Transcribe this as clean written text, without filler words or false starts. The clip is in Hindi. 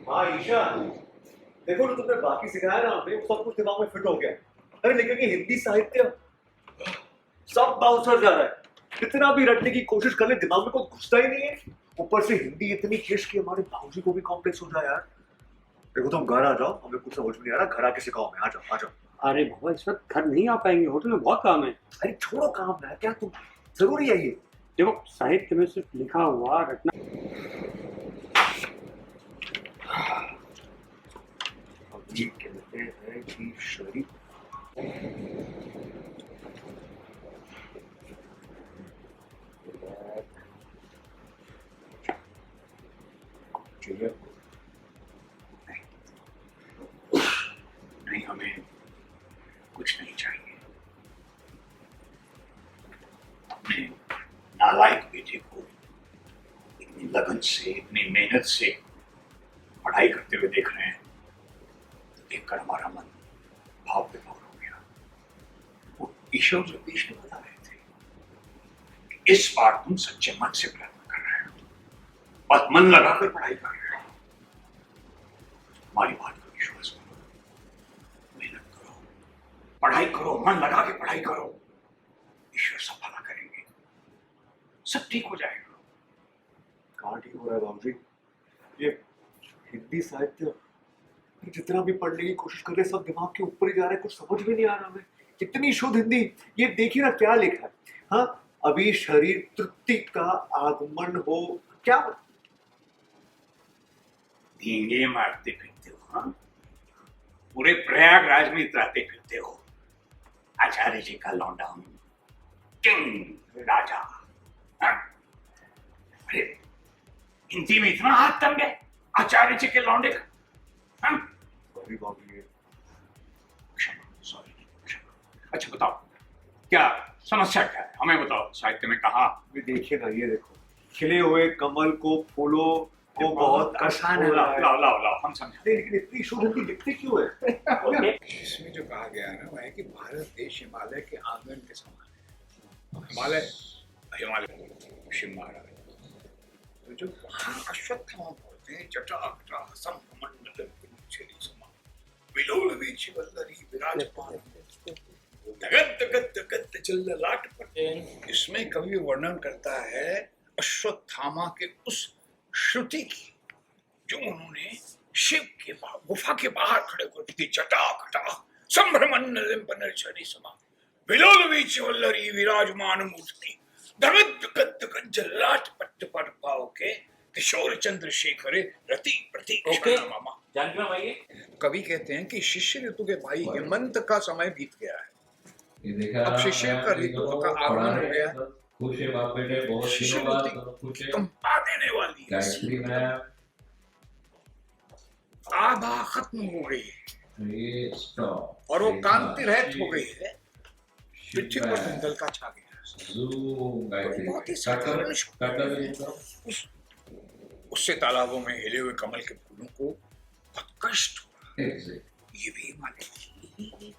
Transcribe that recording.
हाँ ईशा, देखो जो तुमने बाकी सिखाया ना हमें वो सब कुछ दिमाग में फिट हो गया। अरे लेकिन ये हिंदी साहित्य सब बाउंसर जा रहा है। कितना भी रटने की कोशिश कर ले दिमाग में कुछ घुसता ही नहीं है। ऊपर से हिंदी इतनी खिस कि हमारे बाबूजी को भी कॉम्प्लेक्स हो जाए यार। देखो तुम घर आ जाओ, हमें कुछ समझ में नहीं आ रहा, घर आके सिखाओ। मैं आ जाओ आ जाओ। अरे बाबा इस वक्त घर नहीं आ पाएंगे, होटल में बहुत काम है। अरे छोड़ो काम ना, क्या तुम जरूरी है ये। देखो साहित्य में सिर्फ लिखा हुआ रटना। जी कहते हैं कि शरीर चाहिए। नहीं, हमें कुछ नहीं चाहिए। अपने नालायक बेटे को इतनी लगन से, इतनी मेहनत से पढ़ाई करते हुए देख रहे हैं, तो देखकर हमारा मन भाव विभोर हो गया। वो ईश्वर जगदीश ने बता रहे थे कि इस बार तुम सच्चे मन से प्रयत्न कर रहे हो और मन लगाकर पढ़ाई कर रहे हो। हमारी बात को विश्वास करो, मेहनत करो, पढ़ाई करो, मन लगा के पढ़ाई करो। ईश्वर सब भला करेंगे, सब ठीक हो जाएगा। कहाँ ठीक हो रहा है बाबूजी? ये हिंदी साहित्य जितना भी पढ़ने की कोशिश कर रहे सब दिमाग के ऊपर ही जा रहा है, कुछ समझ भी नहीं आ रहा हमें। कितनी शुद्ध हिंदी। ये देखिए ना क्या लिखा है। हाँ, अभी शरीर तृप्ति का आगमन हो, क्या धींगे मारते फिरते हो, हाँ? पूरे प्रयागराज में इतराते फिरते हो। आचार्य जी का लौंडा हूं, किंग राजा। हाँ? अरे हिंदी में इतना हाथ तंग है आचार्य जी के लौंडे का। हाँ? सॉरी बाबूजी। सॉरी। अच्छा बताओ, क्या समस्या क्या है? हमें बताओ। साहित्य में कहा ये देखिए ना, ये देखो खिले हुए कमल को फूलों को बहुत आसान है। लाओ लाओ लाओ लाओ, हम समझाते हैं। लेकिन इतनी शुद्ध हिंदी लिखते क्यों है? इसमें जो कहा गया है ना वो है कि भारत देश हिमालय के आंगन के समान है। हिमालय हिमालय शिव महाराज, तो जो वहाँ अश्वत्थामा बोलते हैं, जटाकटा संभ्रमण्डलं कुरुक्षेत्र समा विलोल वीचि वल्लरी विराजमान जगत जगत जगत जल्ललाट पर। इसमें कवि वर्णन करता है अश्वत्थामा के उस श्रुति की जो उन्होंने शिव के गुफा के बाहर खड़े कर दी। जटाकटा संभ्रमण्डलं पुनर्चरी समा विलोल वीचि वल्लरी विराजमान मूर्ति धगत धगत धगत जल्लाट पट्ट पर पाओ के किशोर चंद्रशेखर रति प्रतीक्षण मामा। कवि कहते हैं कि शिष्य ऋतु के भाई हेमंत का समय बीत गया है। अब शिष्य का ऋतु का आगमन हो गया। खुश है बाप बेटे, बहुत शिष्य दिनों बाद ऋतु खुश है। कंपा देने वाली गायत्री है। मैम, आभा खत्म हो गई है ये स्टॉप और वो कांति रहित हो गई है। पृथ्वी पर धुंधल का छा गया है। जूम गायत्री बहुत ही साधारण उससे तालाबों में हिले हुए कमल के फूलों को बहुत कष्ट हुआ। ये भी हिमालय की